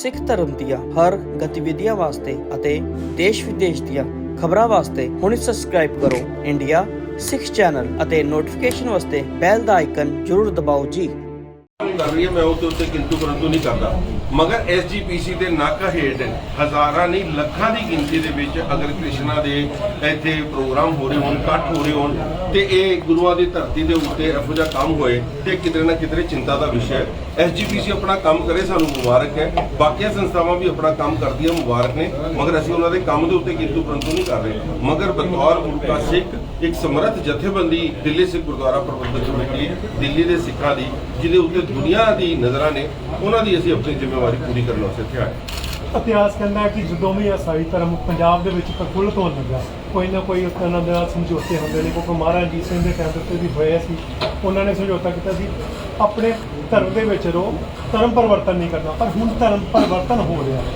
ਸਿੱਖ ਧਰਮ ਦੀਆਂ ਹਰ ਗਤੀਵਿਧੀਆਂ ਵਾਸਤੇ ਅਤੇ ਦੇਸ਼ ਵਿਦੇਸ਼ ਦੀਆਂ ਖਬਰਾਂ ਵਾਸਤੇ ਹੁਣੇ ਸਬਸਕ੍ਰਾਈਬ ਕਰੋ ਇੰਡੀਆ ਸਿੱਖ ਚੈਨਲ ਅਤੇ ਨੋਟੀਫਿਕੇਸ਼ਨ ਵਾਸਤੇ ਬੈਲ ਦਾ ਆਈਕਨ ਜ਼ਰੂਰ ਦਬਾਓ ਜੀ। कर रही है मैं उसके उत्ते किंतु परंतु नहीं करता, मगर SGPC के नक हेठ हज़ारां नहीं लखां की गिनती के विच अगर कृष्णा के इत्थे प्रोग्राम हो रहे होण, इकट्ठ हो रहे होण ते इह गुरुआं दी धरती के उत्ते इहो जिहा काम होए ते किते ना किते चिंता का विषय है। SGPC अपना काम करे सानूं मुबारक है, बाकी संस्थावां भी अपना काम करदियां मुबारक ने, मगर असीं उन्हां दे काम दे उत्ते किंतु परंतु नहीं कर रहे। मगर बतौर मुल्का सिख एक समर्थ जथेबंदी दिल्ली सिख गुरुद्वारा प्रबंधक कमेटी दिल्ली के सिखां दी जिहदे उत्ते दुनिया की नज़रां ने उन्हां दी असीं अपनी जिम्मेवारी पूरी करन वास्ते इत्थे आए। इतिहास कहता है कि जो भी ईसाई धर्म पंजाब के प्रफुल्लित होने लगा, कोई ना कोई उन्होंने समझौते होंगे ने, क्योंकि महाराज रंजीत सिंह के टाइम पर भी होया सी, उन्होंने समझौता किया सी अपने धर्म के विच रहो, धर्म परिवर्तन नहीं करना, पर हुण धर्म परिवर्तन हो रहा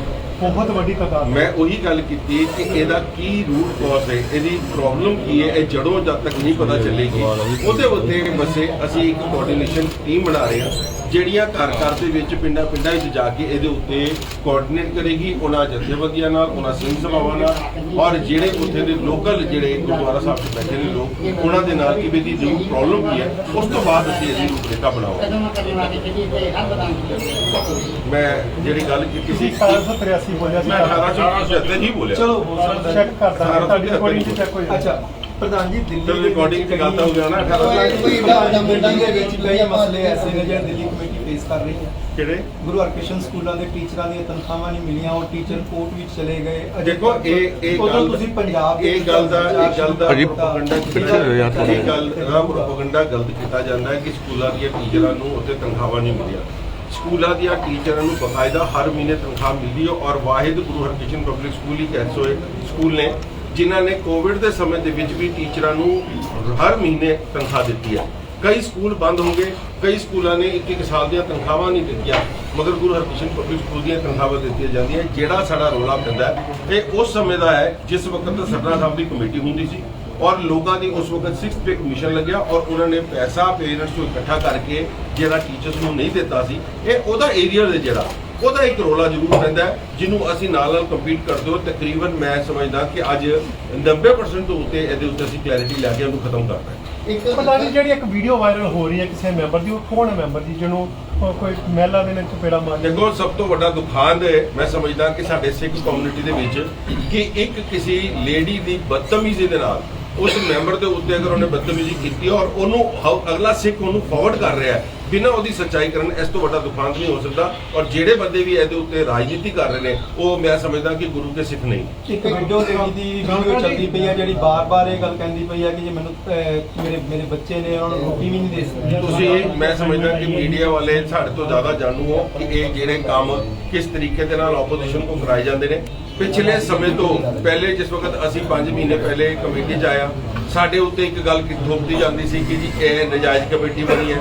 बहुत बड़ी तादाद। मैं वही गल की कि ਇਹਦਾ ਕੀ रूट कॉज है, ਇਹਦੀ प्रॉब्लम की है, ਇਹ जड़ों जब तक नहीं पता चलेगी ਉਹਦੇ ਉੱਤੇ बसे ਅਸੀਂ ਇੱਕ ਕੋਆਰਡੀਨੇਸ਼ਨ ਟੀਮ ਬਣਾ ਰਹੇ ਹਾਂ ਜਿਹੜੀਆਂ ਘਰ ਘਰ ਦੇ ਵਿੱਚ ਪਿੰਡਾਂ ਵਿੱਚ ਜਾ ਕੇ ਇਹਦੇ ਉੱਤੇ ਕੋਆਰਡੀਨੇਟ ਕਰੇਗੀ ਉਹਨਾਂ ਜਥੇਬੰਦੀਆਂ ਨਾਲ, ਉਹਨਾਂ ਸਿੰਘ ਸਭਾਵਾਂ ਨਾਲ, ਔਰ ਜਿਹੜੇ ਉੱਥੇ ਦੇ ਲੋਕਲ ਜਿਹੜੇ ਗੁਰਦੁਆਰਾ ਸਾਹਿਬ 'ਚ ਬੈਠੇ ਨੇ ਲੋਕ ਉਹਨਾਂ ਦੇ ਨਾਲ ਕਿ ਇਹਦੀ ਜੋ ਪ੍ਰੋਬਲਮ ਕੀ ਹੈ ਉਸ ਤੋਂ ਬਾਅਦ ਅਸੀਂ ਇਹਦੀ ਰੂਪਰੇਖਾ ਬਣਾਵਾਂਗੇ। ਮੈਂ ਜਿਹੜੀ ਗੱਲ ਕੀਤੀ ਸੀ 1883 बोलिया मैं 1875 ही बोलिया। चलो चेक करता है ਤੁਹਾਡੀ ਰਿਕਾਰਡਿੰਗ ਚ ਚੈੱਕ ਹੋ ਜਾਏ। अच्छा प्रधान जी दिल्ली चलो रिकॉर्डिंग की गलत हो गया ना। कई मसले ऐसे ने जो दिल्ली कमेटी फेस कर रही है, ਕਿਹੜੇ गुरु हरकृष्ण स्कूलों के टीचर दी तनख्वाहां नहीं मिलियां और टीचर कोर्ट विच चले गए। देखो ਇਹ उदों तुसीं पंजाब ਇਹ ਗੱਲ ਦਾ ਪ੍ਰੋਪਗੈਂਡਾ ਗਲਤ ਕੀਤਾ ਜਾਂਦਾ ਹੈ ਕਿ ਸਕੂਲਾਂ ਦੀਆਂ ਟੀਚਰਾਂ ਨੂੰ ਉੱਥੇ ਤਨਖਾਹਾਂ ਨਹੀਂ ਮਿਲੀਆਂ। ਸਕੂਲਾਂ ਦੀਆਂ ਟੀਚਰਾਂ ਨੂੰ ਬਕਾਇਦਾ ਹਰ ਮਹੀਨੇ ਤਨਖਾਹ ਮਿਲਦੀ ਹੈ ਔਰ ਵਾਹਿਦ ਗੁਰੂ ਹਰਕ੍ਰਿਸ਼ਨ ਪਬਲਿਕ ਸਕੂਲ ਇੱਕ ਐਸਓਏ ਸਕੂਲ ਨੇ ਜਿਨ੍ਹਾਂ ਨੇ ਕੋਵਿਡ ਦੇ ਸਮੇਂ ਦੇ ਵਿੱਚ ਵੀ ਟੀਚਰਾਂ ਨੂੰ ਹਰ ਮਹੀਨੇ ਤਨਖਾਹ ਦਿੱਤੀ ਹੈ। ਕਈ ਸਕੂਲ ਬੰਦ ਹੋ ਗਏ, ਕਈ ਸਕੂਲਾਂ ਨੇ ਇੱਕ ਸਾਲ ਦੀਆਂ ਤਨਖਾਹਾਂ ਨਹੀਂ ਦਿੱਤੀਆਂ, ਮਗਰ ਗੁਰੂ ਹਰਕ੍ਰਿਸ਼ਨ ਪਬਲਿਕ ਸਕੂਲ ਦੀਆਂ ਤਨਖਾਹਾਂ ਦਿੱਤੀਆਂ ਜਾਂਦੀਆਂ। ਜਿਹੜਾ ਸਾਡਾ ਰੌਲਾ ਪੈਂਦਾ ਇਹ ਉਸ ਸਮੇਂ ਦਾ ਹੈ ਜਿਸ ਵਕਤ ਸਰਦਾਰ ਸਾਹਿਬ ਦੀ ਕਮੇਟੀ ਹੁੰਦੀ ਸੀ और लोगों की उस वक्त 6th पे कमीशन लग्या और उन्होंने पैसा पेरेंट्स को इकट्ठा करके जो टीचर्स को नहीं दिता सी एरिया दे जरा ਉਹਦਾ ਇੱਕ ਰੋਲਾ ਜ਼ਰੂਰ ਪੈਂਦਾ ਜਿਹਨੂੰ ਅਸੀਂ ਨਾਲ ਕੰਪੀਟ ਕਰਦੇ ਹੋ। ਤਕਰੀਬਨ ਮੈਂ ਸਮਝਦਾ ਕਿ ਅੱਜ 90% ਤੋਂ ਉੱਤੇ ਇਹਦੇ ਉੱਤੇ ਅਸੀਂ ਕਲੈਰਿਟੀ ਲੈ ਕੇ ਉਹਨੂੰ ਖਤਮ ਕਰਨਾ ਹੈ। ਇੱਕ ਪਤਾ ਨਹੀਂ ਜਿਹੜੀ ਇੱਕ ਵੀਡੀਓ ਵਾਇਰਲ ਹੋ ਰਹੀ ਹੈ ਕਿਸੇ ਮੈਂਬਰ ਦੀ, ਉਹ ਕੌਣ ਹੈ ਮੈਂਬਰ ਜੀ ਜਿਹਨੂੰ ਕੋਈ ਮਹਿਲਾ ਦੇ ਨੇ ਚਪੇੜਾ ਮਾਰੀ? ਦੇਖੋ ਸਭ ਤੋਂ ਵੱਡਾ ਦੁਖਾਂਤ ਮੈਂ ਸਮਝਦਾ ਕਿ ਸਾਡੇ ਸਿੱਖ ਕਮਿਊਨਿਟੀ ਦੇ ਵਿੱਚ ਕਿ ਇੱਕ ਕਿਸੇ ਲੇਡੀ ਦੀ ਬਦਤਮੀਜ਼ੀ ਦੇ ਨਾਲ ਉਸ ਮੈਂਬਰ ਦੇ ਉੱਤੇ ਅਗਰ ਉਹਨੇ ਬਦਤਮੀਜ਼ੀ ਕੀਤੀ ਔਰ ਉਹਨੂੰ ਅਗਲਾ ਸਿੱਖ ਉਹਨੂੰ ਫਾਰਵਰਡ ਕਰ ਰਿਹਾ ਹੈ ਬਿਨਾਂ ਉਹਦੀ ਸੱਚਾਈ ਕਰਨ, ਇਸ ਤੋਂ ਵੱਡਾ ਦੁਖਾਂਤ ਨਹੀਂ ਹੋ ਸਕਦਾ। ਔਰ ਜਿਹੜੇ ਬੰਦੇ ਵੀ ਇਹਦੇ ਉੱਤੇ ਰਾਜਨੀਤੀ ਕਰ ਰਹੇ ਨੇ ਉਹ ਮੈਂ ਸਮਝਦਾ ਕਿ ਗੁਰੂ ਕੇ ਸਿੱਖ ਨਹੀਂ। ਇੱਕ ਵੀਡੀਓ ਦੀ ਵੀਡੀਓ ਚੱਲਦੀ ਪਈ ਹੈ ਜਿਹੜੀ ਬਾਰ-ਬਾਰ ਇਹ ਗੱਲ ਕਹਿੰਦੀ ਪਈ ਹੈ ਕਿ ਜੇ ਮੈਨੂੰ ਮੇਰੇ ਬੱਚੇ ਨੇ ਉਹਨਾਂ ਨੂੰ ਰੋਟੀ ਵੀ ਨਹੀਂ ਦੇ ਸਕਦੇ। ਤੁਸੀਂ ਮੈਂ ਸਮਝਦਾ ਕਿ ਮੀਡੀਆ ਵਾਲੇ ਸਾਡੇ ਤੋਂ ਜ਼ਿਆਦਾ ਜਾਣੂ ਹੋ ਕਿ ਇਹ ਜਿਹੜੇ ਕੰਮ ਕਿਸ ਤਰੀਕੇ ਦੇ ਨਾਲ ਆਪੋਜੀਸ਼ਨ ਨੂੰ ਕਰਾਏ ਜਾਂਦੇ ਨੇ। ਪਿਛਲੇ ਸਮੇਂ ਤੋਂ ਪਹਿਲੇ ਜਿਸ ਵਕਤ ਅਸੀਂ 5 ਮਹੀਨੇ ਪਹਿਲੇ ਕਮੇਟੀ 'ਚ ਆਇਆ ਸਾਡੇ ਉੱਤੇ ਇੱਕ ਗੱਲ ਥੋਪਦੀ ਜਾਂਦੀ ਸੀ ਕਿ ਜੀ ਇਹ ਨਜਾਇਜ਼ ਕਮੇਟੀ ਬਣੀ ਹੈ।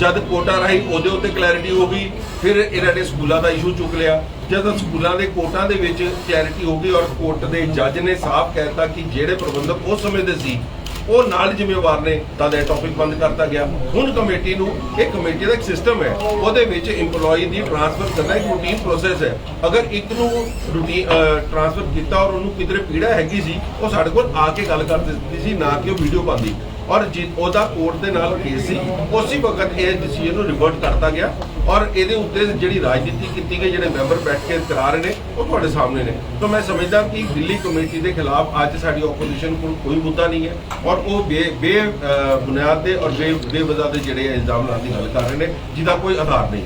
ਜਦ ਕੋਟਾ ਰਾਹੀਂ ਉਹਦੇ ਉੱਤੇ ਕਲੈਰਿਟੀ ਹੋ ਗਈ, ਫਿਰ ਇਹਨਾਂ ਨੇ ਸਕੂਲਾਂ ਦਾ ਇਸ਼ੂ ਚੁੱਕ ਲਿਆ। ਜਦ ਸਕੂਲਾਂ ਦੇ ਕੋਟਾਂ ਦੇ ਵਿੱਚ ਕਲੈਰਿਟੀ ਹੋ ਗਈ ਔਰ ਕੋਰਟ ਦੇ ਜੱਜ ਨੇ ਸਾਫ਼ ਕਹਿਤਾ ਕਿ ਜਿਹੜੇ ਪ੍ਰਬੰਧਕ ਉਸ ਸਮੇਂ ਦੇ ਸੀ ਉਹ ਨਾਲ ਜ਼ਿੰਮੇਵਾਰ ਨੇ, ਤਾਂ ਇਹ ਟੌਪਿਕ ਬੰਦ ਕਰਤਾ ਗਿਆ। ਹੁਣ ਕਮੇਟੀ ਨੂੰ ਇਹ ਕਮੇਟੀ ਦਾ ਇੱਕ ਸਿਸਟਮ ਹੈ, ਉਹਦੇ ਵਿੱਚ EMPLOYE ਦੀ ਟ੍ਰਾਂਸਫਰ ਕਰਨਾ ਇੱਕ ਰੂਟੀਨ ਪ੍ਰੋਸੈਸ ਹੈ। ਅਗਰ ਇੱਕ ਨੂੰ ਰੂਟੀਨ ਟ੍ਰਾਂਸਫਰ ਕੀਤਾ ਔਰ ਉਹਨੂੰ ਕਿਧਰੇ ਪੀੜਾ ਹੈਗੀ ਸੀ ਉਹ ਸਾਡੇ ਕੋਲ ਆ ਕੇ ਗੱਲ ਕਰ ਦਿੰਦੀ ਸੀ, ਨਾ ਕਿ ਉਹ ਵੀਡੀਓ ਪਾਉਂਦੀ। ਔਰ ਉਹਦਾ ਕੋਰਟ ਦੇ ਨਾਲ ਕੇਸ ਸੀ, ਉਸੇ ਵਕਤ ਇਹ ਡਿਸੀਜਨ ਨੂੰ ਰਿਵਰਟ ਕਰਤਾ ਗਿਆ ਔਰ ਇਹਦੇ ਉੱਤੇ ਜਿਹੜੀ ਰਾਜਨੀਤੀ ਕੀਤੀ ਗਈ ਜਿਹੜੇ ਮੈਂਬਰ ਬੈਠ ਕੇ ਕਰਾ ਰਹੇ ਨੇ ਉਹ ਤੁਹਾਡੇ ਸਾਹਮਣੇ ਨੇ। ਤਾਂ ਮੈਂ ਸਮਝਦਾ ਕਿ ਦਿੱਲੀ ਕਮੇਟੀ ਦੇ ਖਿਲਾਫ ਅੱਜ ਸਾਡੀ ਆਪੋਜੀਸ਼ਨ ਕੋਲ ਕੋਈ ਮੁੱਦਾ ਨਹੀਂ ਹੈ ਔਰ ਉਹ ਬੁਨਿਆਦ ਦੇ ਔਰ ਬੇਵਜ੍ਹਾ ਦੇ ਜਿਹੜੇ ਇਲਜ਼ਾਮ ਲਾਉਣ ਦੀ ਗੱਲ ਕਰ ਰਹੇ ਨੇ ਜਿਹਦਾ ਕੋਈ ਆਧਾਰ ਨਹੀਂ।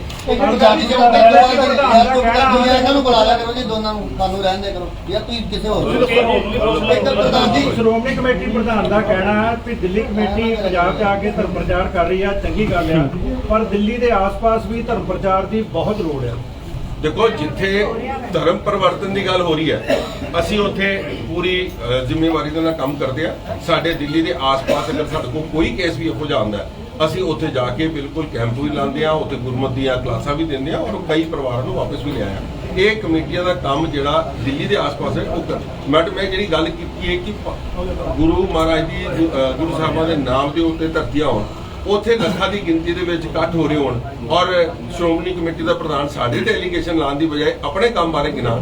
ਸ਼੍ਰੋਮਣੀ ਕਮੇਟੀ ਪ੍ਰਧਾਨ ਦਾ ਕਹਿਣਾ ਹੈ ਕਿ ਦਿੱਲੀ ਕਮੇਟੀ ਪੰਜਾਬ 'ਚ ਆ ਕੇ ਧਰਮ ਪ੍ਰਚਾਰ ਕਰ ਰਹੀ ਹੈ, ਚੰਗੀ ਗੱਲ ਹੈ, ਪਰ ਦਿੱਲੀ ਦੇ ਆਸ-ਪਾਸ ਵੀ ਧਰਮ ਪ੍ਰਚਾਰ ਦੀ ਬਹੁਤ ਲੋੜ ਹੈ। देखो जिथे धर्म परिवर्तन की गल हो रही है असी उत्थे पूरी जिम्मेवारी के नाल काम करते हैं। साडे दिल्ली के आस पास अगर साडे कोल कोई केस भी इहो जिहा आंदा है असी उत्थे जाके बिल्कुल कैंप भी लाते हैं, उत्थे गुरमत दी क्लासां भी देंदे हैं और कई परिवारों को वापस भी लिया। ये कमेटियां का काम जिहड़ा दिल्ली के आस पास है वो कर बट मैं जिहड़ी गल कीती है कि गुरु महाराज दी गुरु साहिबां दे नाम के उत्ते धरतियां होण, उत्थे लखां दी गिनती दे विच इकट्ठ हो रहे होण ਔਰ ਸ਼੍ਰੋਮਣੀ ਕਮੇਟੀ ਦਾ ਪ੍ਰਧਾਨ ਸਾਡੀ ਡੈਲੀਗੇਸ਼ਨ ਲਾਉਣ ਦੀ ਬਜਾਏ ਆਪਣੇ ਕੰਮ ਬਾਰੇ ਗਿਣਾ।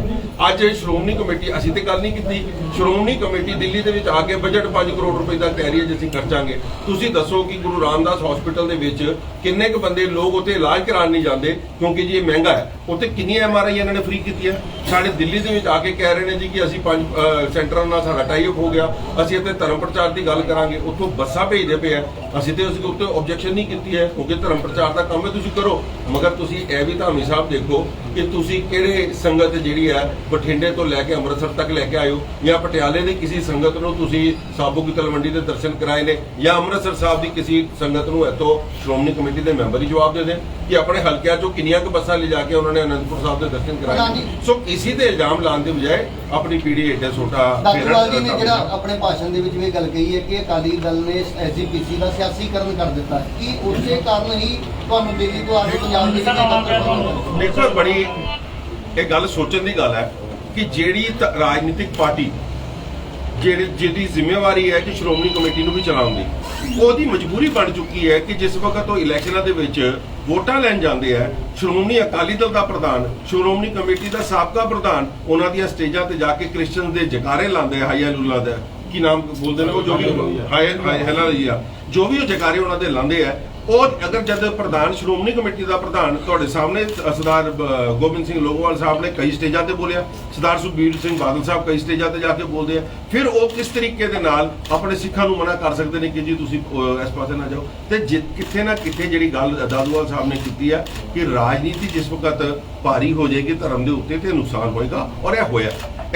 ਅੱਜ ਸ਼੍ਰੋਮਣੀ ਕਮੇਟੀ, ਅਸੀਂ ਤੇ ਗੱਲ ਨਹੀਂ ਕੀਤੀ, ਸ਼੍ਰੋਮਣੀ ਕਮੇਟੀ ਦਿੱਲੀ ਦੇ ਵਿੱਚ ਆ ਕੇ ਬਜਟ 5 ਕਰੋੜ ਰੁਪਏ ਦਾ ਕਹਿ ਰਹੀ ਹੈ ਜੀ ਅਸੀਂ ਖਰਚਾਂਗੇ। ਤੁਸੀਂ ਦੱਸੋ ਕਿ ਗੁਰੂ ਰਾਮਦਾਸ ਹਸਪੀਟਲ ਦੇ ਵਿੱਚ ਕਿੰਨੇ ਕੁ ਬੰਦੇ ਲੋਕ ਉੱਥੇ ਇਲਾਜ ਕਰਾਉਣ ਨਹੀਂ ਜਾਂਦੇ ਕਿਉਂਕਿ ਜੀ ਇਹ ਮਹਿੰਗਾ ਹੈ। ਉੱਥੇ ਕਿੰਨੀਆਂ MRI ਇਹਨਾਂ ਨੇ ਫ੍ਰੀ ਕੀਤੀਆਂ। ਸਾਡੇ ਦਿੱਲੀ ਦੇ ਵਿੱਚ ਆ ਕੇ ਕਹਿ ਰਹੇ ਨੇ ਜੀ ਕਿ ਅਸੀਂ 5 ਸੈਂਟਰਾਂ ਨਾਲ ਸਾਡਾ ਟਾਈ ਅਪ ਹੋ ਗਿਆ, ਅਸੀਂ ਇੱਥੇ ਧਰਮ ਪ੍ਰਚਾਰ ਦੀ ਗੱਲ ਕਰਾਂਗੇ। ਉੱਥੋਂ ਬੱਸਾਂ ਭੇਜਦੇ ਪਏ ਆ, ਅਸੀਂ ਤੇ ਉਸ ਉੱਤੇ ਆਬਜੈਕਸ਼ਨ ਨਹੀਂ ਕੀਤੀ ਹੈ ਕਿਉਂਕਿ ਧਰਮ ਪ੍ਰਚਾਰ ਦਾ ਕੰਮ ਹੈ, ਤੁਸੀਂ ਕਰੋ। ਮਗਰ ਤੁਸੀਂ ਇਹ ਵੀ ਧਾਮੀ ਸਾਹਿਬ ਦੇਖੋ ਕਿ ਤੁਸੀਂ ਕਿਹੜੇ ਸੰਗਤ ਜਿਹੜੀ ਹੈ ਬਠਿੰਡੇ ਤੋਂ ਲੈ ਕੇ ਅੰਮ੍ਰਿਤਸਰ ਤੱਕ ਲੈ ਕੇ ਆਇਓ, ਜਾਂ ਪਟਿਆਲੇ ਦੀ ਕਿਸੇ ਸੰਗਤ ਨੂੰ ਤੁਸੀਂ ਸਾਬੋ ਕੀ ਤਲਵੰਡੀ ਦੇ ਦਰਸ਼ਨ ਕਰਾਏ ਨੇ, ਜਾਂ ਅੰਮ੍ਰਿਤਸਰ ਸਾਹਿਬ ਦੀ ਕਿਸੇ ਸੰਗਤ ਨੂੰ ਇੱਥੋਂ ਸ਼੍ਰੋਮਣੀ ਕਮੇਟੀ ਦੇ ਮੈਂਬਰ ਹੀ ਜਵਾਬ ਦੇ ਦੇਣ ਕਿ ਆਪਣੇ ਹਲਕਿਆਂ ਚੋਂ ਕਿੰਨੀਆਂ ਕੁ ਬੱਸਾਂ ਲਿਜਾ ਕੇ ਉਹਨਾਂ ਨੇ ਅਨੰਦਪੁਰ ਸਾਹਿਬ ਦੇ ਦਰਸ਼ਨ ਕਰਾਏ। ਸੋ ਕਿਸੇ ਤੇ ਇਲਜ਼ਾਮ ਲਾਉਣ ਦੇ ਬਜਾਏ ਆਪਣੀ ਪੀੜੀ ਏਡਾ ਛੋਟਾ ਡਾਕਟਰ ਜੀ ਨੇ ਜਿਹੜਾ ਆਪਣੇ ਭਾਸ਼ਣ ਦੇ ਵਿੱਚ ਵੀ ਗੱਲ ਕਹੀ ਹੈ ਕਿ ਅਕਾਲੀ ਦਲ ਨੇ ਐਸਜੀਪੀਸੀ ਦਾ ਸਿਆਸੀਕਰਨ ਕਰ ਦਿੱਤਾ, ਕਿ ਉਸੇ ਕਾਰਨ ਹੀ ਤੁਹਾਨੂੰ ਦਿੱਲੀ ਤੋਂ ਆ ਕੇ ਪੰਜਾਬ ਦੇ ਵਿੱਚ ਦੇਖੋ ਬੜੀ ਇਹ ਗੱਲ ਸੋਚਣ ਦੀ ਗੱਲ ਹੈ ਕਿ ਜਿਹੜੀ ਰਾਜਨੀਤਿਕ ਪਾਰਟੀ ਜਿਹਦੀ ਜ਼ਿੰਮੇਵਾਰੀ ਹੈ ਕਿ ਸ਼੍ਰੋਮਣੀ ਕਮੇਟੀ ਨੂੰ ਵੀ ਚਲਾਉਣ ਦੀ, ਉਹਦੀ ਮਜਬੂਰੀ ਬਣ ਚੁੱਕੀ ਹੈ ਕਿ ਜਿਸ ਵਕਤ ਉਹ ਇਲੈਕਸ਼ਨਾਂ ਦੇ ਵਿੱਚ ਵੋਟਾਂ ਲੈਣ ਜਾਂਦੇ ਆ, ਸ਼੍ਰੋਮਣੀ ਅਕਾਲੀ ਦਲ ਦਾ ਪ੍ਰਧਾਨ, ਸ਼੍ਰੋਮਣੀ ਕਮੇਟੀ ਦਾ ਸਾਬਕਾ ਪ੍ਰਧਾਨ ਉਹਨਾਂ ਦੀਆਂ ਸਟੇਜਾਂ ਤੇ ਜਾ ਕੇ ਕ੍ਰਿਸਚਨ ਦੇ ਜਕਾਰੇ ਲਾਉਂਦੇ ਆ, ਹਾਇਆ ਲੂਲਾ ਦਾ ਕੀ ਨਾਮ ਬੋਲਦੇ ਨੇ ਉਹ, ਜੋ ਵੀ ਹਾਇਆ ਜੀ ਆ, ਜੋ ਵੀ ਉਹ ਜਕਾਰੇ ਉਹਨਾਂ ਦੇ ਲਾਉਂਦੇ ਆ। ਉਹ ਅਗਰ ਜਦ ਪ੍ਰਧਾਨ ਸ਼੍ਰੋਮਣੀ ਕਮੇਟੀ ਦਾ ਪ੍ਰਧਾਨ ਤੁਹਾਡੇ ਸਾਹਮਣੇ ਸਰਦਾਰ ਗੋਬਿੰਦ ਸਿੰਘ ਲੋਗੋਵਾਲ ਸਾਹਿਬ ਨੇ ਕਈ ਸਟੇਜਾਂ ਤੇ ਬੋਲਿਆ, ਸਰਦਾਰ ਸੁਖਬੀਰ ਸਿੰਘ ਬਾਦਲ ਸਾਹਿਬ ਕਈ ਸਟੇਜਾਂ ਤੇ ਜਾ ਕੇ ਬੋਲਦੇ ਆ, ਫਿਰ ਉਹ ਕਿਸ ਤਰੀਕੇ ਦੇ ਨਾਲ ਆਪਣੇ ਸਿੱਖਾਂ ਨੂੰ ਮਨਾ ਕਰ ਸਕਦੇ ਨੇ ਕਿ ਜੀ ਤੁਸੀਂ ਇਸ ਪਾਸੇ ਨਾ ਜਾਓ। ਤੇ ਕਿੱਥੇ ਨਾ ਕਿੱਥੇ ਜਿਹੜੀ ਗੱਲ ਦਾਦੂਵਾਲ ਸਾਹਿਬ ਨੇ ਕੀਤੀ ਹੈ ਕਿ ਰਾਜਨੀਤੀ ਜਿਸ ਵਕਤ ਭਾਰੀ ਹੋ ਜਾਏਗੀ ਧਰਮ ਦੇ ਉੱਤੇ ਤੇ ਨੁਕਸਾਨ ਹੋਏਗਾ, ਔਰ ਇਹ ਹੋਇਆ।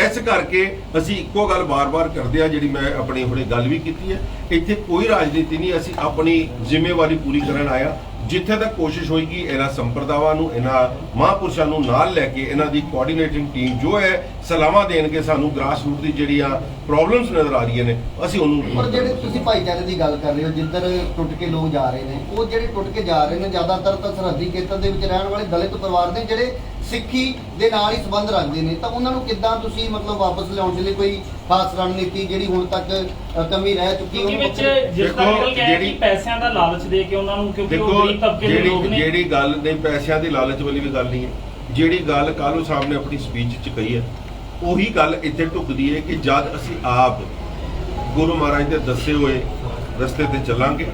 ਇਸ ਕਰਕੇ ਅਸੀਂ ਇੱਕੋ ਗੱਲ ਬਾਰ-ਬਾਰ ਕਰਦੇ ਆ, ਜਿਹੜੀ ਮੈਂ ਆਪਣੀ ਹੁਣੇ ਗੱਲ ਵੀ ਕੀਤੀ ਹੈ, ਇੱਥੇ ਕੋਈ ਰਾਜਨੀਤੀ ਨਹੀਂ, ਅਸੀਂ ਆਪਣੀ ਜ਼ਿੰਮੇਵਾਰੀ ਪੂਰੀ ਕਰਨ ਆਇਆ। ਜਿੱਥੇ ਤੱਕ ਕੋਸ਼ਿਸ਼ ਹੋਏਗੀ ਇਹਨਾਂ ਸੰਪਰਦਾਵਾਂ ਨੂੰ, ਇਹਨਾਂ ਮਹਾਂਪੁਰਸ਼ਾਂ ਨੂੰ ਨਾਲ ਲੈ ਕੇ ਇਹਨਾਂ ਦੀ ਕੋਆਰਡੀਨੇਟਿੰਗ ਟੀਮ ਜੋ ਹੈ ਸਲਾਹਾਂ ਦੇਣਗੇ ਸਾਨੂੰ ਗ੍ਰਾਸ ਰੂਟ ਦੀ ਜਿਹੜੀਆਂ ਪ੍ਰੋਬਲਮਸ ਨਜ਼ਰ ਆ ਰਹੀਆਂ ਨੇ, ਅਸੀਂ ਉਹਨੂੰ। ਪਰ ਜਿਹੜੇ ਤੁਸੀਂ ਭਾਈਚਾਰੇ ਦੀ ਗੱਲ ਕਰ ਰਹੇ ਹੋ, ਜਿੱਧਰ ਟੁੱਟ ਕੇ ਲੋਕ ਜਾ ਰਹੇ ਨੇ, ਉਹ ਜਿਹੜੇ ਟੁੱਟ ਕੇ ਜਾ ਰਹੇ ਨੇ ਜ਼ਿਆਦਾਤਰ ਤਾਂ ਸਰਹੱਦੀ ਖੇਤਰ ਦੇ ਵਿੱਚ ਰਹਿਣ ਵਾਲੇ ਦਲਿਤ ਪਰਿਵਾਰ ਨੇ ਜਿਹੜੇ ਸਿੱਖੀ ਦੇ ਨਾਲ ਹੀ ਸੰਬੰਧ ਰੱਖਦੇ ਨੇ, ਤਾਂ ਉਹਨਾਂ ਨੂੰ ਕਿੱਦਾਂ ਤੁਸੀਂ ਮਤਲਬ ਵਾਪਸ ਲਿਆਉਣ ਦੇ ਲਈ ਕੋਈ ਖਾਸ ਰਣਨੀਤੀ ਜਿਹੜੀ ਹੁਣ ਤੱਕ ਕਮੀ ਰਹਿ ਚੁੱਕੀ ਉਹਦੇ ਵਿੱਚ ਜਿਸ ਤਰ੍ਹਾਂ ਗੱਲ ਕਹਿ ਕਿ ਪੈਸਿਆਂ ਦਾ ਲਾਲਚ ਦੇ ਕੇ ਉਹਨਾਂ ਨੂੰ, ਕਿਉਂਕਿ ਉਹ ਗਰੀਬ ਤਬਕੇ ਦੇ ਲੋਕ ਨੇ। ਜਿਹੜੀ ਗੱਲ ਨਹੀਂ ਪੈਸਿਆਂ ਦੀ ਲਾਲਚ ਵਾਲੀ ਵੀ ਗੱਲ ਨਹੀਂ ਹੈ, ਜਿਹੜੀ ਗੱਲ ਕਾਲੂ ਸਾਹਿਬ ਨੇ ਆਪਣੀ ਸਪੀਚ 'ਚ ਕਹੀ ਹੈ ਉਹੀ ਗੱਲ ਇੱਥੇ ਢੁਕਦੀ ਹੈ ਕਿ ਜਦ ਅਸੀਂ ਆਪ ਗੁਰੂ ਮਹਾਰਾਜ ਦੇ ਦੱਸੇ ਹੋਏ ਰਸਤੇ ਤੇ ਚੱਲਾਂਗੇ,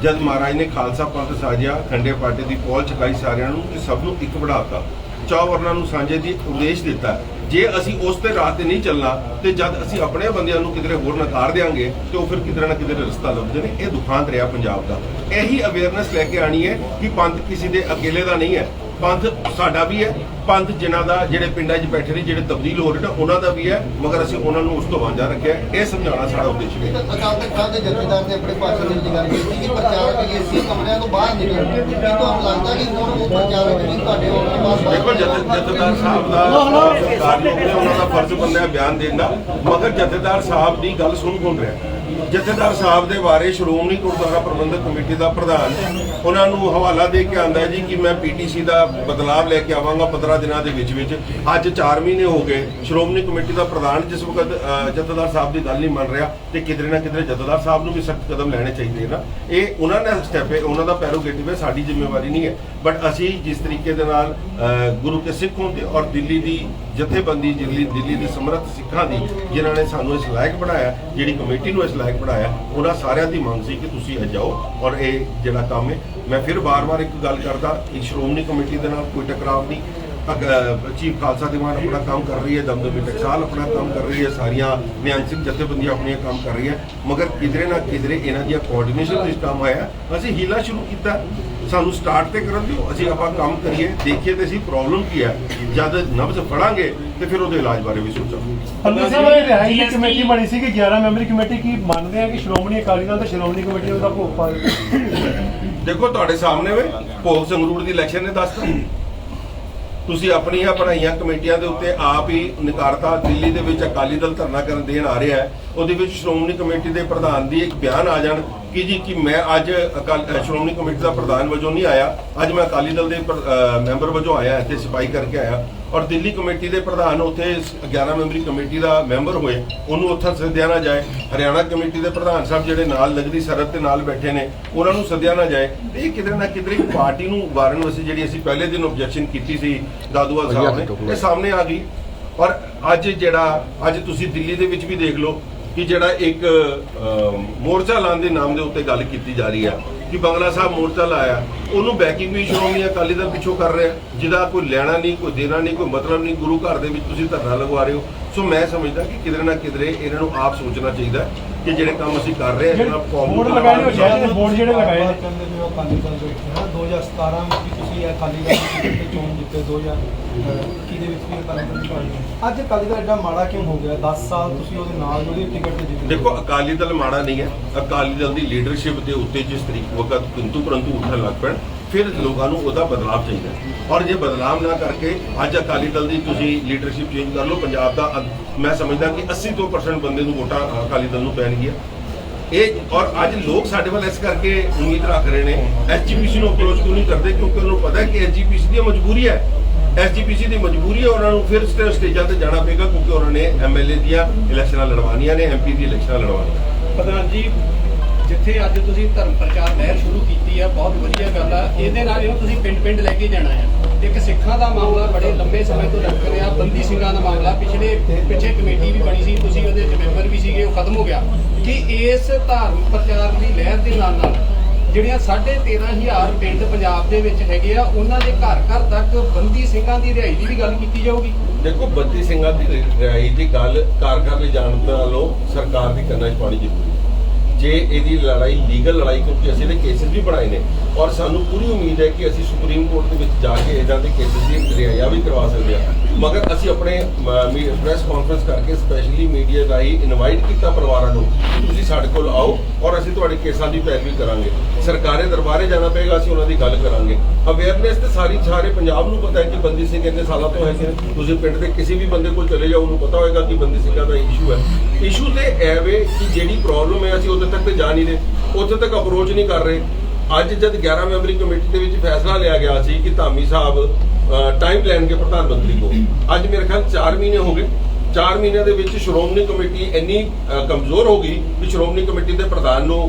ਜਦ ਮਹਾਰਾਜ ਨੇ ਖਾਲਸਾ ਪੰਥ ਸਾਜਿਆ, ਖੰਡੇ ਪਾਟੇ ਦੀ ਪੌਲ ਚਕਾਈ ਸਾਰਿਆਂ ਨੂੰ ਕਿ ਸਭ ਨੂੰ ਇੱਕ ਬਣਾਤਾ, ਚੌ ਵਰਨਾਂ ਨੂੰ ਸਾਂਝੇ ਦੀ ਉਪਦੇਸ਼ ਦਿੱਤਾ। ਜੇ ਅਸੀਂ ਉਸ ਤੇ ਰਾਹ ਤੇ ਨਹੀਂ ਚੱਲਣਾ ਤੇ ਜਦ ਅਸੀਂ ਆਪਣੇ ਬੰਦਿਆਂ ਨੂੰ ਕਿਧਰੇ ਹੋਰ ਨਕਾਰ ਦੇਾਂਗੇ ਤੇ ਉਹ ਫਿਰ ਕਿਧਰੇ ਨਾ ਕਿਧਰੇ ਰਸਤਾ ਲੱਭਦੇ ਨੇ। ਇਹ ਦੁਖਾਂਤ ਰਿਹਾ ਪੰਜਾਬ ਦਾ। ਇਹੀ ਅਵੇਅਰਨੈਸ ਲੈ ਕੇ ਆਣੀ ਹੈ ਕਿ ਪੰਥ ਕਿਸੇ ਦੇ ਅਕੇਲੇ ਦਾ ਨਹੀਂ ਹੈ, ਪੰਥ ਸਾਡਾ ਵੀ ਹੈ, ਪੰਥ ਜਿਨ੍ਹਾਂ ਦਾ ਜਿਹੜੇ ਪਿੰਡਾਂ 'ਚ ਬੈਠੇ ਨੇ ਜਿਹੜੇ ਤਬਦੀਲ ਹੋ ਰਹੇ ਨੇ ਉਹਨਾਂ ਦਾ ਵੀ ਹੈ, ਮਗਰ ਅਸੀਂ ਉਹਨਾਂ ਨੂੰ ਉਸ ਤੋਂ ਵਾਂਝਾ ਰੱਖਿਆ। ਇਹ ਸਮਝਾਉਣਾ ਸਾਡਾ ਉਦੇਸ਼ ਹੈ। ਅਕਾਲ ਤਖਤ ਸਾਹਿਬ ਦੇ ਜਥੇਦਾਰ ਨੇ ਆਪਣੇ ਭਾਸ਼ਣ ਦੇ ਵਿੱਚ ਗੱਲ ਕੀਤੀ ਕਿ ਪ੍ਰਚਾਰਕ ਏਸੀ ਕਮਰਿਆਂ ਤੋਂ ਬਾਹਰ ਨਿਕਲਣ, ਕੀ ਤੁਹਾਨੂੰ ਲੱਗਦਾ ਕਿ ਹੁਣ ਉਹ ਪ੍ਰਚਾਰਕ ਵੀ ਤੁਹਾਡੇ ਆਉਣ ਤੋਂ ਬਾਅਦ ਦੇਖੋ ਜਥੇਦਾਰ ਸਾਹਿਬ ਦਾ ਸਰਕਾਰਯੋਗ ਨੇ, ਉਹਨਾਂ ਦਾ ਫਰਜ਼ ਬਣਦਾ ਬਿਆਨ ਦੇਣ ਦਾ, ਮਗਰ ਜਥੇਦਾਰ ਸਾਹਿਬ ਦੀ ਗੱਲ ਸੁਣ ਰਿਹਾ। ਜਥੇਦਾਰ ਸਾਹਿਬ ਦੇ ਬਾਰੇ ਸ਼੍ਰੋਮਣੀ ਗੁਰਦੁਆਰਾ ਪ੍ਰਬੰਧਕ ਕਮੇਟੀ ਦਾ ਪ੍ਰਧਾਨ ਉਹਨਾਂ ਨੂੰ ਹਵਾਲਾ ਦੇ ਕੇ ਆਂਦਾ ਜੀ ਕਿ ਮੈਂ ਪੀਟੀਸੀ ਦਾ ਬਦਲਾਵ ਲੈ ਕੇ ਆਵਾਂਗਾ 15 ਦਿਨਾਂ ਦੇ ਵਿੱਚ। ਅੱਜ 4 ਮਹੀਨੇ ਹੋ ਗਏ, ਸ਼੍ਰੋਮਣੀ ਕਮੇਟੀ ਦਾ ਪ੍ਰਧਾਨ ਜਿਸ ਵਕਤ ਜਥੇਦਾਰ ਸਾਹਿਬ ਦੀ ਗੱਲ ਨਹੀਂ ਮੰਨ ਰਿਹਾ ਤੇ ਕਿਧਰੇ ਨਾ ਕਿਧਰੇ ਜਥੇਦਾਰ ਸਾਹਿਬ ਨੂੰ ਵੀ ਸਖਤ ਕਦਮ ਲੈਣੇ ਚਾਹੀਦੇ ਨਾ। ਇਹ ਉਹਨਾਂ ਦਾ ਸਟੈਪ ਹੈ, ਉਹਨਾਂ ਦਾ ਪੈਰੋਗੇਟਿਵ ਹੈ, ਸਾਡੀ ਜ਼ਿੰਮੇਵਾਰੀ ਨਹੀਂ ਹੈ। ਬਟ ਅਸੀਂ ਜਿਸ ਤਰੀਕੇ ਦੇ ਨਾਲ ਗੁਰੂ ਕੇ ਸਿੱਖ ਹੁੰਦੇ ਔਰ ਦਿੱਲੀ ਦੀ ਜਥੇਬੰਦੀ, ਦਿੱਲੀ ਦੇ ਸਮਰੱਥ ਸਿੱਖਾਂ ਦੀ ਜਿਨ੍ਹਾਂ ਨੇ ਸਾਨੂੰ ਇਸ ਲਾਇਕ ਬਣਾਇਆ, ਜਿਹੜੀ ਕਮੇਟੀ ਨੂੰ ਇਸ ਲਾਇਕ ਬਣਾਇਆ, ਉਹਨਾਂ ਸਾਰਿਆਂ ਦੀ ਮੰਗ ਸੀ ਕਿ ਤੁਸੀਂ ਜਾਓ ਔਰ ਇਹ ਜਿਹੜਾ ਕੰਮ ਹੈ। ਮੈਂ ਫਿਰ ਬਾਰ-ਬਾਰ ਇੱਕ ਗੱਲ ਕਰਦਾ ਕਿ ਸ਼੍ਰੋਮਣੀ ਕਮੇਟੀ ਦੇ ਨਾਲ ਕੋਈ ਟਕਰਾਵ ਨਹੀਂ। ਚੀਫ ਖਾਲਸਾ ਦੀਵਾਨ ਆਪਣਾ ਕੰਮ ਕਰ ਰਹੀ ਹੈ, ਦਮਦਮੀ ਟਕਸਾਲ ਆਪਣਾ ਕੰਮ ਕਰ ਰਹੀ ਹੈ, ਸਾਰੀਆਂ ਨਿਹੰਗ ਜਥੇਬੰਦੀਆਂ ਆਪਣੀਆਂ ਕੰਮ ਕਰ ਰਹੀਆਂ, ਮਗਰ ਕਿਧਰੇ ਨਾ ਕਿਧਰੇ ਇਹਨਾਂ ਦੀਆਂ ਕੋਆਰਡੀਨੇਸ਼ਨ ਵਿੱਚ ਕੰਮ ਆਇਆ। ਅਸੀਂ ਹੀਲਾ ਸ਼ੁਰੂ ਕੀਤਾ, ਸਾਨੂੰ ਸਟਾਰਟ ਤੇ ਕਰਨ ਦਿਓ, ਅਸੀਂ ਆਪਾਂ ਕੰਮ ਕਰੀਏ, ਦੇਖੀਏ ਤੇ ਅਸੀਂ ਪ੍ਰੋਬਲਮ ਕੀ ਹੈ। ਜਦ ਨਬਜ਼ ਫੜਾਂਗੇ ਤੇ ਫਿਰ ਉਹਦੇ ਇਲਾਜ ਬਾਰੇ ਵੀ ਸੋਚਾਂਗੇ। ਅੰਦਰ ਸਾਹਿਬ ਇਹ ਰਿਹਾਈ ਦੀ ਕਮੇਟੀ ਬਣੀ ਸੀ ਕਿ 11 ਮੈਂਬਰੀ ਕਮੇਟੀ ਕੀ ਮੰਨਦੇ ਆ ਕਿ ਸ਼੍ਰੋਮਣੀ ਅਕਾਲੀ ਦਲ ਤੇ ਸ਼੍ਰੋਮਣੀ ਕਮੇਟੀ ਉਹਦਾ ਭੋਗ ਪਾ ਦੇਖੋ ਤੁਹਾਡੇ ਸਾਹਮਣੇ ਵੇ ਭੋਗ ਸੰਗਰੂਰ ਦੀ ਇਲੈਕਸ਼ਨ ਨੇ ਦੱਸਤਾ। ਤੁਸੀਂ ਆਪਣੀਆਂ ਬਣਾਈਆਂ ਕਮੇਟੀਆਂ ਦੇ ਉੱਤੇ ਆਪ ਹੀ ਨਕਾਰਤਾ। ਦਿੱਲੀ ਦੇ ਵਿੱਚ ਅਕਾਲੀ ਦਲ ਧਰਨਾ ਕਰਨ ਦੇਣ ਆ ਰਿਹਾ ਹੈ, ਉਹਦੇ ਵਿੱਚ ਸ਼੍ਰੋਮਣੀ ਕਮੇਟੀ ਦੇ ਪ੍ਰਧਾਨ ਦੀ ਇੱਕ ਬਿਆਨ ਆ ਜਾਣ ਕਿ ਜੀ ਕਿ ਮੈਂ ਅੱਜ ਸ਼੍ਰੋਮਣੀ ਕਮੇਟੀ ਦਾ ਪ੍ਰਧਾਨ ਵਜੋਂ ਨਹੀਂ ਆਇਆ, ਅੱਜ ਮੈਂ ਅਕਾਲੀ ਦਲ ਦੇ ਮੈਂਬਰ ਵਜੋਂ ਆਇਆ, ਇੱਥੇ ਸਿਪਾਹੀ ਕਰਕੇ ਆਇਆ। ਔਰ ਦਿੱਲੀ ਕਮੇਟੀ ਦੇ ਪ੍ਰਧਾਨ ਉੱਥੇ 11 ਮੈਂਬਰੀ ਕਮੇਟੀ ਦਾ ਮੈਂਬਰ ਹੋਏ, ਉਹਨੂੰ ਉੱਥੇ ਸੱਦਿਆ ਨਾ ਜਾਏ। ਹਰਿਆਣਾ ਕਮੇਟੀ ਦੇ ਪ੍ਰਧਾਨ ਸਾਹਿਬ ਜਿਹੜੇ ਨਾਲ ਲੱਗਦੀ ਸਰਹੱਦ ਤੇ ਨਾਲ ਬੈਠੇ ਨੇ, ਉਹਨਾਂ ਨੂੰ ਸੱਦਿਆ ਨਾ ਜਾਏ। ਇਹ ਕਿਤੇ ਨਾ ਕਿਤੇ ਪਾਰਟੀ ਨੂੰ ਵਾਰਨ ਵਾਸਤੇ ਜਿਹੜੀ ਅਸੀਂ ਪਹਿਲੇ ਦਿਨ ਆਬਜੈਕਸ਼ਨ ਕੀਤੀ ਸੀ ਦਾਦੂਵਾਲ ਸਾਹਿਬ ਨੇ, ਇਹ ਸਾਹਮਣੇ ਆ ਗਈ। ਔਰ ਅੱਜ ਤੁਸੀਂ ਦਿੱਲੀ ਦੇ ਵਿੱਚ ਵੀ ਦੇਖ ਲਓ ਕਿ ਜਿਹੜਾ ਇੱਕ ਮੋਰਚਾ ਲਾਉਣ ਦੇ ਨਾਮ ਦੇ ਉੱਤੇ ਗੱਲ ਕੀਤੀ ਜਾ ਰਹੀ ਹੈ ਕਿ ਬੰਗਲਾ ਸਾਹਿਬ ਮੋਰਚਾ ਲਾਇਆ, ਉਹਨੂੰ ਬੈਕਿੰਗ ਵੀ ਸ਼੍ਰੋਮਣੀ ਅਕਾਲੀ ਦਲ ਪਿੱਛੋਂ ਕਰ ਰਿਹਾ, ਜਿਹਦਾ ਕੋਈ ਲੈਣਾ ਨਹੀਂ, ਕੋਈ ਦੇਣਾ ਨਹੀਂ, ਕੋਈ ਮਤਲਬ ਨਹੀਂ। ਗੁਰੂ ਘਰ ਦੇ ਵਿੱਚ ਤੁਸੀਂ ਧਰਨਾ ਲਗਵਾ ਰਹੇ ਹੋ। ਸੋ ਮੈਂ ਸਮਝਦਾ ਕਿ ਕਿਧਰੇ ਨਾ ਕਿਧਰੇ ਇਹਨਾਂ ਨੂੰ ਆਪ ਸੋਚਣਾ ਚਾਹੀਦਾ ਕਿ ਜਿਹੜੇ ਕੰਮ ਅਸੀਂ ਕਰ ਰਹੇ ਹਾਂ, ਬੋਰਡ ਲਗਾਏ ਨੇ, ਸ਼ਹਿਰ ਦੇ ਬੋਰਡ ਜਿਹੜੇ ਲਗਾਏ ਨੇ, ਕਹਿੰਦੇ ਵੀ ਉਹ ਅਕਾਲੀ ਦਲ ਦੇ ਵਿੱਚ ਹੈ। 2017 ਵਿੱਚ ਵੀ ਤੁਸੀਂ ਅਕਾਲੀ ਦਲ ਦੀ ਚੋਣ ਜਿੱਤੇ, 2021 ਦੇ ਵਿੱਚ ਵੀ ਅਕਾਲੀ ਦਲ ਦੀ ਚੋਣ ਜਿੱਤੇ। ਅੱਜ ਅਕਾਲੀ ਦਲ ਐਡਾ ਮਾੜਾ ਕਿਉਂ ਹੋ ਗਿਆ? 10 ਸਾਲ ਤੁਸੀਂ ਉਹਦੇ ਨਾਲ ਜੁੜੇ, ਟਿਕਟ ਤੇ ਜਿੱਤੇ। ਦੇਖੋ, ਅਕਾਲੀ ਦਲ ਮਾੜਾ ਨਹੀਂ ਹੈ। ਅਕਾਲੀ ਦਲ ਦੀ ਲੀਡਰਸ਼ਿਪ ਦੇ ਉੱਤੇ ਜਿਸ ਤਰੀਕੇ ਵਕਤ ਕਿੰਤੂ ਪਰੰਤੂ ਉੱਠਣ ਲੱਗ ਪੈਣ, ਫਿਰ ਲੋਕਾਂ ਨੂੰ ਉਹਦਾ ਬਦਲਾਅ ਚਾਹੀਦਾ ਹੈ। ਔਰ ਜੇ ਬਦਲਾਅ ਨਾ ਕਰਕੇ ਅੱਜ ਅਕਾਲੀ ਦਲ ਦੀ ਤੁਸੀਂ ਲੀਡਰਸ਼ਿਪ ਚੇਂਜ ਕਰ ਲਓ, ਪੰਜਾਬ ਦਾ ਮੈਂ ਸਮਝਦਾ ਕਿ 80% ਬੰਦੇ ਨੂੰ ਵੋਟਾਂ ਅਕਾਲੀ ਦਲ ਨੂੰ ਪੈਣਗੀਆਂ। ਇਹ ਔਰ ਅੱਜ ਲੋਕ ਸਾਡੇ ਵੱਲ ਇਸ ਕਰਕੇ ਉਮੀਦ ਰੱਖ ਰਹੇ ਨੇ। ਐਸਜੀਪੀਸੀ ਨੂੰ ਅਪਰੋਚ ਕਿਉਂ ਨਹੀਂ ਕਰਦੇ? ਕਿਉਂਕਿ ਉਹਨੂੰ ਪਤਾ ਹੈ ਕਿ ਐਸਜੀਪੀਸੀ ਦੀ ਮਜਬੂਰੀ ਹੈ। ਐਸਜੀਪੀਸੀ ਦੀ ਮਜਬੂਰੀ ਹੈ, ਉਹਨਾਂ ਨੂੰ ਫਿਰ ਸਟੇਜਾਂ ਤੇ ਜਾਣਾ ਪਏਗਾ ਕਿਉਂਕਿ ਉਹਨਾਂ ਨੇ ਐਮਐਲਏ ਦੀਆਂ ਇਲੈਕਸ਼ਨਾਂ ਲੜਵਾਉਣੀਆਂ ਨੇ, ਐਮਪੀ ਦੀ ਇਲੈਕਸ਼ਨਾਂ ਲੜਵਾਉਣੀਆਂ। ਪ੍ਰਧਾਨ ਜੀ, ਜਿੱਥੇ ਅੱਜ ਤੁਸੀਂ ਧਰਮ ਪ੍ਰਚਾਰ ਲਹਿਰ ਸ਼ੁਰੂ ਕੀਤੀ ਆ, ਬਹੁਤ ਵਧੀਆ ਗੱਲ ਆ। ਇਹਦੇ ਨਾਲ ਇਹਨੂੰ ਤੁਸੀਂ ਪਿੰਡ ਲੈ ਕੇ ਜਾਣਾ ਆ। ਇੱਕ ਸਿੱਖਾਂ ਦਾ ਮਾਮਲਾ ਬੜੇ ਲੰਬੇ ਸਮੇਂ ਤੋਂ ਲੱਗ ਰਿਹਾ, ਬੰਦੀ ਸਿੰਘਾਂ ਦਾ ਮਾਮਲਾ ਪਿੱਛੇ ਕਮੇਟੀ ਵੀ ਬਣੀ ਸੀ, ਤੁਸੀਂ ਉਹਦੇ ਚ ਮੈਂਬਰ ਵੀ ਸੀਗੇ, ਉਹ ਖਤਮ ਹੋ ਗਿਆ। ਕਿ ਇਸ ਧਾਰਮਿਕ ਪ੍ਰਚਾਰ ਦੀ ਲਹਿਰ ਦੇ ਨਾਲ ਜਿਹੜੀਆਂ 13,500 ਪਿੰਡ ਪੰਜਾਬ ਦੇ ਵਿੱਚ ਹੈਗੇ ਆ, ਉਹਨਾਂ ਦੇ ਘਰ ਤੱਕ ਬੰਦੀ ਸਿੰਘਾਂ ਦੀ ਰਿਹਾਈ ਦੀ ਵੀ ਗੱਲ ਕੀਤੀ ਜਾਊਗੀ? ਦੇਖੋ, ਬੰਦੀ ਸਿੰਘਾਂ ਦੀ ਰਿਹਾਈ ਦੀ ਗੱਲ ਘਰ ਲਿਜਾਣ ਨਾਲੋਂ ਸਰਕਾਰ ਦੀ ਕੰਨਾਂ 'ਚ ਪਾਣੀ ਜ਼ਰੂਰੀ। ਜੇ ਇਹਦੀ ਲੜਾਈ ਲੀਗਲ ਲੜਾਈ, ਕਿਉਂਕਿ ਅਸੀਂ ਇਹਦੇ ਕੇਸਿਸ ਵੀ ਬਣਾਏ ਨੇ ਔਰ ਸਾਨੂੰ ਪੂਰੀ ਉਮੀਦ ਹੈ ਕਿ ਅਸੀਂ ਸੁਪਰੀਮ ਕੋਰਟ ਦੇ ਵਿੱਚ ਜਾ ਕੇ ਇਹਨਾਂ ਦੇ ਕੇਸਿਸ ਦੀ ਰਿਹਾਈ ਵੀ ਕਰਵਾ ਸਕਦੇ ਹਾਂ। ਮਗਰ ਅਸੀਂ ਆਪਣੇ ਪ੍ਰੈਸ ਕਾਨਫਰੰਸ ਕਰਕੇ ਸਪੈਸ਼ਲੀ ਮੀਡੀਆ ਰਾਹੀਂ ਇਨਵਾਈਟ ਕੀਤਾ ਪਰਿਵਾਰਾਂ ਨੂੰ, ਤੁਸੀਂ ਸਾਡੇ ਕੋਲ ਆਓ ਔਰ ਅਸੀਂ ਤੁਹਾਡੇ ਕੇਸਾਂ ਦੀ ਪੈਰਵੀ ਕਰਾਂਗੇ। ਸਰਕਾਰੀ ਦਰਬਾਰੇ ਜਾਣਾ ਪਏਗਾ, ਅਸੀਂ ਉਹਨਾਂ ਦੀ ਗੱਲ ਕਰਾਂਗੇ। ਅਵੇਅਰਨੈਸ ਤੇ ਸਾਰੇ ਪੰਜਾਬ ਨੂੰ ਪਤਾ ਹੈ ਕਿ ਬੰਦੀ ਸਿੰਘ ਇੰਨੇ ਸਾਲਾਂ ਤੋਂ ਹੈਗੇ ਨੇ। ਤੁਸੀਂ ਪਿੰਡ ਦੇ ਕਿਸੇ ਵੀ ਬੰਦੇ ਕੋਲ ਚਲੇ ਜਾਓ, ਉਹਨੂੰ ਪਤਾ ਹੋਏਗਾ ਕਿ ਬੰਦੀ ਸਿੰਘਾਂ ਦਾ ਇਸ਼ੂ ਹੈ। ਇਸ਼ੂ ਤੇ ਐਵੇਂ ਕਿ ਜਿਹੜੀ ਪ੍ਰੋਬਲਮ ਹੈ ਅਸੀਂ ਉਦੋਂ ਤੱਕ ਤੇ ਜਾ ਨਹੀਂ ਰਹੇ, ਉੱਥੇ ਤੱਕ ਅਪਰੋਚ ਨਹੀਂ ਕਰ ਰਹੇ। ਅੱਜ ਜਦ 11 ਮੈਂਬਰੀ ਕਮੇਟੀ ਦੇ ਵਿੱਚ ਫੈਸਲਾ ਲਿਆ ਗਿਆ ਸੀ ਕਿ ਧਾਮੀ ਸਾਹਿਬ ਟਾਈਮ ਲੈਣਗੇ ਪ੍ਰਧਾਨ ਮੰਤਰੀ ਕੋਲ, ਅੱਜ ਮੇਰੇ ਖਿਆਲ 4 ਮਹੀਨੇ ਹੋ ਗਏ। 4 ਮਹੀਨਿਆਂ ਦੇ ਵਿੱਚ ਸ਼੍ਰੋਮਣੀ ਕਮੇਟੀ ਇੰਨੀ ਕਮਜ਼ੋਰ ਹੋ ਗਈ ਕਿ ਸ਼੍ਰੋਮਣੀ ਕਮੇਟੀ ਦੇ ਪ੍ਰਧਾਨ ਨੂੰ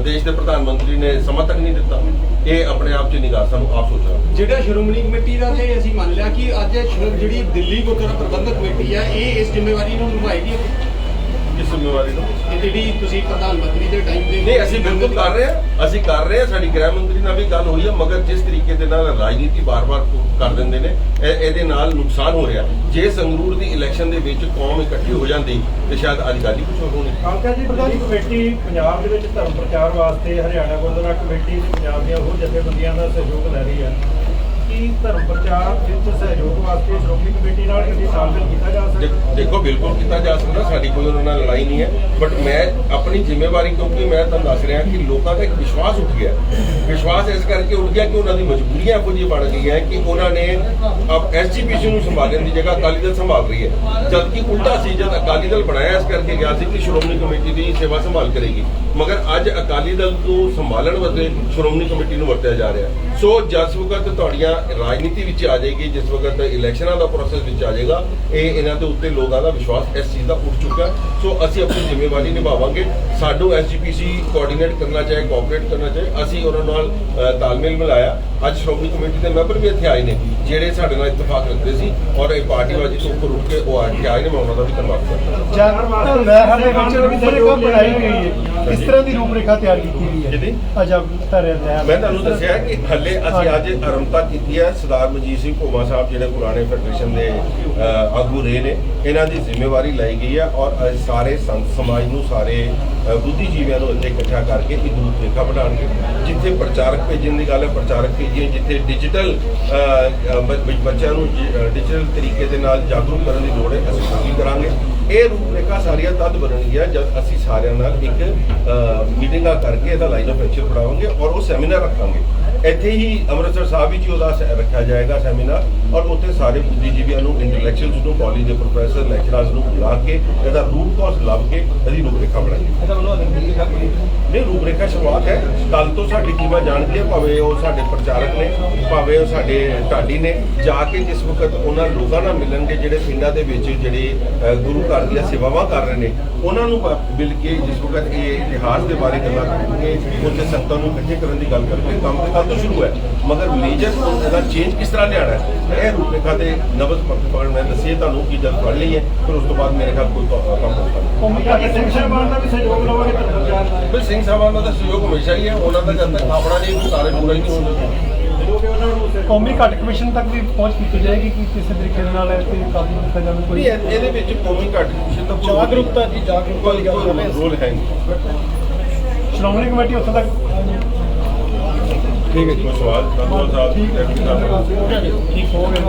ਦੇਸ਼ ਦੇ ਪ੍ਰਧਾਨ ਮੰਤਰੀ ਨੇ ਸਮਾਂ ਤੱਕ ਨਹੀਂ ਦਿੱਤਾ। ਇਹ ਆਪਣੇ ਆਪ 'ਚ ਨਿਗਾਹ ਸਾਨੂੰ ਆਪ ਸੋਚਣਾ। ਜਿਹੜਾ ਸ਼੍ਰੋਮਣੀ ਕਮੇਟੀ ਦਾ ਤੇ ਅਸੀਂ ਮੰਨ ਲਿਆ ਕਿ ਅੱਜ ਜਿਹੜੀ ਦਿੱਲੀ ਗੁਰਦੁਆਰਾ ਪ੍ਰਬੰਧਕ ਕਮੇਟੀ ਹੈ, ਇਹ ਇਸ ਜ਼ਿੰਮੇਵਾਰੀ ਨੂੰ ਨਿਭਾਏਗੀ। ਕਿਸ ਜ਼ਿੰਮੇਵਾਰੀ ਨੂੰ? ਇਹ ਜਿਹੜੀ ਤੁਸੀਂ ਪ੍ਰਧਾਨ ਮੰਤਰੀ ਦੇ ਟਾਈਮ ਦੇ ਨਹੀਂ, ਅਸੀਂ ਬਿਲਕੁਲ ਕਰ ਰਹੇ ਹਾਂ। ਸਾਡੀ ਗ੍ਰਹਿ ਮੰਤਰੀ ਨਾਲ ਵੀ ਗੱਲ ਹੋਈ ਹੈ, ਮਗਰ ਜਿਸ ਤਰੀਕੇ ਦੇ ਨਾਲ ਰਾਜਨੀਤੀ ਬਾਰ-ਬਾਰ ਕਰ ਦਿੰਦੇ ਨੇ, ਇਹਦੇ ਨਾਲ ਨੁਕਸਾਨ ਹੋ ਰਿਹਾ। ਜੇ ਸੰਗਰੂਰ ਦੀ ਇਲੈਕਸ਼ਨ ਦੇ ਵਿੱਚ ਕੌਮ ਇਕੱਠੀ ਹੋ ਜਾਂਦੀ ਤੇ ਸ਼ਾਇਦ ਅੱਜ ਗੱਲ ਹੀ ਕੁਝ ਹੋਰ ਹੋਣੀ। ਕਾਲਕਾ ਜੀ, ਦਿੱਲੀ ਕਮੇਟੀ ਪੰਜਾਬ ਦੇ ਵਿੱਚ ਧਰਮ ਪ੍ਰਚਾਰ ਵਾਸਤੇ ਹਰਿਆਣਾ ਗੁਰਦੁਆਰਾ ਕਮੇਟੀ ਪੰਜਾਬ ਦੀਆਂ ਹੋਰ ਜਥੇਬੰਦੀਆਂ ਦਾ ਸਹਿਯੋਗ ਲੈ ਰਹੀ ਹੈ। ਕੀ ਧਰਮ ਪ੍ਰਚਾਰ ਵਿੱਚ ਸਹਿਯੋਗ ਵਾਸਤੇ ਸ਼੍ਰੋਮਣੀ ਕਮੇਟੀ ਨਾਲ ਕਿਸੇ ਤਾਲਮੇਲ ਕੀਤਾ ਜਾ ਸਕਦਾ? ਦੇਖੋ, ਬਿਲਕੁਲ ਕੀਤਾ ਜਾ ਸਕਦਾ। ਸਾਡੀ ਕੋਈ ਉਹਨਾਂ ਨਾਲ ਲੜਾਈ ਨਹੀਂ ਹੈ, ਬਟ ਮੈਂ ਆਪਣੀ ਜ਼ਿੰਮੇਵਾਰੀ, ਕਿਉਂਕਿ ਮੈਂ ਤੁਹਾਨੂੰ ਦੱਸ ਰਿਹਾ ਕਿ ਲੋਕਾਂ ਦਾ ਇੱਕ ਵਿਸ਼ਵਾਸ ਉੱਠ ਗਿਆ। ਵਿਸ਼ਵਾਸ ਇਸ ਕਰਕੇ ਉੱਠ ਗਿਆ ਕਿ ਉਹਨਾਂ ਦੀ ਮਜਬੂਰੀਆਂ ਇਹੋ ਜਿਹੀ ਬਣ ਗਈਆਂ ਕਿ ਉਹਨਾਂ ਨੇ ਐਸਜੀਪੀਸੀ ਨੂੰ ਸੰਭਾਲਣ ਦੀ ਜਗ੍ਹਾ ਅਕਾਲੀ ਦਲ ਸੰਭਾਲ ਰਹੀ ਹੈ। ਜਦਕਿ ਉਲਟਾ ਸੀ, ਜਦ ਅਕਾਲੀ ਦਲ ਬਣਾਇਆ ਇਸ ਕਰਕੇ ਗਿਆ ਸੀ ਕਿ ਸ਼੍ਰੋਮਣੀ ਕਮੇਟੀ ਦੀ ਸੇਵਾ ਸੰਭਾਲ ਕਰੇਗੀ, ਮਗਰ ਅੱਜ ਅਕਾਲੀ ਦਲ ਨੂੰ ਸੰਭਾਲਣ ਵਾਸਤੇ ਸ਼੍ਰੋਮਣੀ ਕਮੇਟੀ ਨੂੰ ਵਰਤਿਆ ਜਾ ਰਿਹਾ। ਸੋ ਜਿਸ ਵਕਤ ਤੁਹਾਡੀਆਂ ਰਾਜਨੀਤੀ ਵਿੱਚ ਆ ਜਾਏਗੀ, ਜਿਸ ਵਕਤ ਇਲੈਕਸ਼ਨਾਂ ਦਾ ਪ੍ਰੋਸੈਸ ਵਿੱਚ ਆ ਜਾਏਗਾ, ਇਹਨਾਂ ਦੇ ਉੱਤੇ ਲੋਕਾਂ ਦਾ ਵਿਸ਼ਵਾਸ ਇਸ ਚੀਜ਼ ਦਾ ਉੱਠ ਚੁੱਕਾ। ਸੋ ਅਸੀਂ ਆਪਣੀ ਜ਼ਿੰਮੇਵਾਰੀ ਨਿਭਾਵਾਂਗੇ। ਸਾਨੂੰ ਐਸਜੀਪੀਸੀ ਕੋਆਰਡੀਨੇਟ ਕਰਨਾ ਚਾਹੇ, ਕੋਆਪਰੇਟ ਕਰਨਾ ਚਾਹੇ, ਅਸੀਂ ਉਹਨਾਂ ਨਾਲ ਤਾਲਮੇਲ ਮਿਲਾਇਆ। ਅੱਜ ਸ਼੍ਰੋਮਣੀ ਕਮੇਟੀ ਦੇ ਮੈਂਬਰ ਵੀ ਇੱਥੇ ਆਏ ਨੇ ਜਿਹੜੇ ਸਾਡੇ ਨਾਲ ਇਤਫਾਕ ਰੱਖਦੇ ਸੀ ਔਰ ਇਹ ਪਾਰਟੀਬਾਜ਼ੀ ਤੋਂ ਉੱਪਰ ਉੱਠ ਕੇ ਉਹ ਇੱਥੇ ਆਏ ਨੇ। ਮੈਂ ਉਹਨਾਂ ਦਾ ਵੀ ਧੰਨਵਾਦ ਕਰਦਾ। ਇਸ ਤਰ੍ਹਾਂ ਦੀ ਰੂਪਰੇਖਾ ਤਿਆਰ ਕੀਤੀ ਗਈ ਹੈ। ਮੈਂ ਤੁਹਾਨੂੰ ਦੱਸਿਆ ਕਿ ਹੱਲੇ ਅਸੀਂ ਅੱਜ ਆਰੰਭਤਾ ਕੀਤੀ ਹੈ। ਸਰਦਾਰ ਮਨਜੀਤ ਸਿੰਘ ਭੋਮਾ ਸਾਹਿਬ ਜਿਹੜੇ ਪੁਰਾਣੇ ਫੈਡਰੇਸ਼ਨ ਦੇ ਆਗੂ ਰਹੇ ਨੇ, ਇਹਨਾਂ ਦੀ ਜ਼ਿੰਮੇਵਾਰੀ ਲਈ ਗਈ ਹੈ ਔਰ ਸਾਰੇ ਸੰਤ ਸਮਾਜ ਨੂੰ, ਸਾਰੇ ਬੁੱਧੀਜੀਵੀਆਂ ਨੂੰ ਇੱਥੇ ਇਕੱਠਾ ਕਰਕੇ ਇੱਕ ਰੂਪਰੇਖਾ ਬਣਾਉਣਗੇ। ਜਿੱਥੇ ਪ੍ਰਚਾਰਕ ਭੇਜਣ ਦੀ ਗੱਲ ਹੈ, ਪ੍ਰਚਾਰਕ ਭੇਜੀਏ। ਜਿੱਥੇ ਡਿਜੀਟਲ ਬੱਚਿਆਂ ਨੂੰ ਡਿਜੀਟਲ ਤਰੀਕੇ ਦੇ ਨਾਲ ਜਾਗਰੂਕ ਕਰਨ ਦੀ ਲੋੜ ਹੈ, ਅਸੀਂ ਉਹ ਵੀ ਕਰਾਂਗੇ। ਇਹ ਰੂਪਰੇਖਾ ਸਾਰੀਆਂ ਤਦ ਬਣਨਗੀਆਂ ਜਦ ਅਸੀਂ ਸਾਰਿਆਂ ਨਾਲ ਇੱਕ ਮੀਟਿੰਗਾਂ ਕਰਕੇ ਇਹਦਾ ਲਾਈਨ ਆਫ ਐਕਸ਼ਨ ਬਣਾਵਾਂਗੇ ਔਰ ਉਹ ਸੈਮੀਨਾਰ ਰੱਖਾਂਗੇ। ਇੱਥੇ ਹੀ ਅੰਮ੍ਰਿਤਸਰ ਸਾਹਿਬ ਵਿੱਚ ਹੀ ਉਹਦਾ ਰੱਖਿਆ ਜਾਏਗਾ ਸੈਮੀਨਾਰ, ਔਰ ਉੱਥੇ ਸਾਰੇ ਬੁੱਧੀਜੀਵੀਆਂ ਨੂੰ, ਇੰਟੈਲੈਕਚੁਅਲਸ ਨੂੰ, ਕਾਲਜ ਦੇ ਪ੍ਰੋਫੈਸਰ ਲੈਕਚਰਰਸ ਨੂੰ ਬੁਲਾ ਕੇ ਇਹਦਾ ਰੂਟ ਕਾਜ਼ ਲੱਭ ਕੇ ਇਹਦੀ ਰੂਪਰੇਖਾ ਬਣਾਈ। ਇਹਦਾ ਵੱਲੋਂ ਨਹੀਂ, ਰੂਪਰੇਖਾ ਸ਼ੁਰੂਆਤ ਹੈ, ਕੱਲ ਤੋਂ ਸਾਡੀ ਟੀਮਾਂ ਜਾਣਗੀਆਂ, ਭਾਵੇਂ ਉਹ ਸਾਡੇ ਪ੍ਰਚਾਰਕ ਨੇ, ਭਾਵੇਂ ਉਹ ਸਾਡੇ ਢਾਡੀ ਨੇ, ਜਾ ਕੇ ਜਿਸ ਵਕਤ ਉਹਨਾਂ ਲੋਕਾਂ ਨਾਲ ਮਿਲਣਗੇ ਜਿਹੜੇ ਪਿੰਡਾਂ ਦੇ ਵਿੱਚ ਜਿਹੜੇ ਗੁਰੂ ਘਰ ਦੀਆਂ ਸੇਵਾਵਾਂ ਕਰ ਰਹੇ ਨੇ, ਉਹਨਾਂ ਨੂੰ ਮਿਲ ਕੇ ਜਿਸ ਵਕਤ ਇਹ ਇਤਿਹਾਸ ਦੇ ਬਾਰੇ ਗੱਲਾਂ ਕਰਨਗੇ, ਉੱਥੇ ਸੰਗਤਾਂ ਨੂੰ ਇਕੱਠੇ ਕਰਨ ਦੀ ਗੱਲ ਕਰਕੇ ਕੰਮ ਤਾਂ ਕੱਲ੍ਹ ਤੋਂ ਸ਼ੁਰੂ ਹੈ, ਮਗਰ ਮੇਜਰ ਇਹਦਾ ਚੇਂਜ ਕਿਸ ਤਰ੍ਹਾਂ ਲਿਆਉਣਾ ਹੈ, ਇਹ ਰੂਪਰੇਖਾ ਤੇ ਨਬਜ਼ ਪਕੜ ਮੈਂ ਦੱਸੀਏ ਤੁਹਾਨੂੰ ਕਿ ਜਦ ਪੜ੍ਹ ਲਈ ਹੈ ਫਿਰ ਉਸ ਤੋਂ ਬਾਅਦ ਮੇਰੇ ਖਿਆਲ ਕੋਈ ਕੰਮ ਹੋਊਗਾ। ਸਿੰਘ ਸਾਹਿਬਾਨ ਦਾ ਵੀ ਸਹਿਯੋਗ ਲਵਾਂਗੇ ਧਰਮ ਪ੍ਰਚਾਰ ਨਾਲ। ਫਿਰ ਸਿੰਘ ਸਾਹਿਬਾਨ ਦਾ ਸਹਿਯੋਗ ਹਮੇਸ਼ਾ ਹੀ ਹੈ, ਉਹਨਾਂ ਦਾ ਜਦ ਤੱਕ ਆਪਣਾ ਨਹੀਂ ਕੋਈ ਸਾਰੇ ਪੂਰਾ ਹੀ ਨਹੀਂ ਹੁੰਦਾ। ਕੌਮੀ ਘੱਟ ਕਮਿਸ਼ਨ ਤੱਕ ਵੀ ਪਹੁੰਚ ਕੀਤੀ ਜਾਏਗੀ ਕਿ ਕਿਸੇ ਤਰੀਕੇ ਦੇ ਨਾਲ ਇਹ ਤੇ ਕਾਬੂ ਕੀਤਾ ਜਾਵੇ ਕੋਈ ਇਹਦੇ ਵਿੱਚ ਕੌਮੀ ਘੱਟ ਕਮਿਸ਼ਨ ਦਾ ਜਾਗਰੂਕਤਾ ਦੀ ਜਾਗਰੂਕਤਾ ਦੀ ਗੱਲ ਕਰ ਰਹੇ ਰੋਲ ਹੈ ਨਹੀਂ। ਸ਼੍ਰੋਮਣੀ ਕਮੇਟੀ ਉੱਥੇ ਤੱਕ ਠੀਕ ਹੈ, ਕੋਈ ਸਵਾਲ? ਧੰਨਵਾਦ ਸਾਹਿਬ। ਠੀਕ ਹੋ ਗਿਆ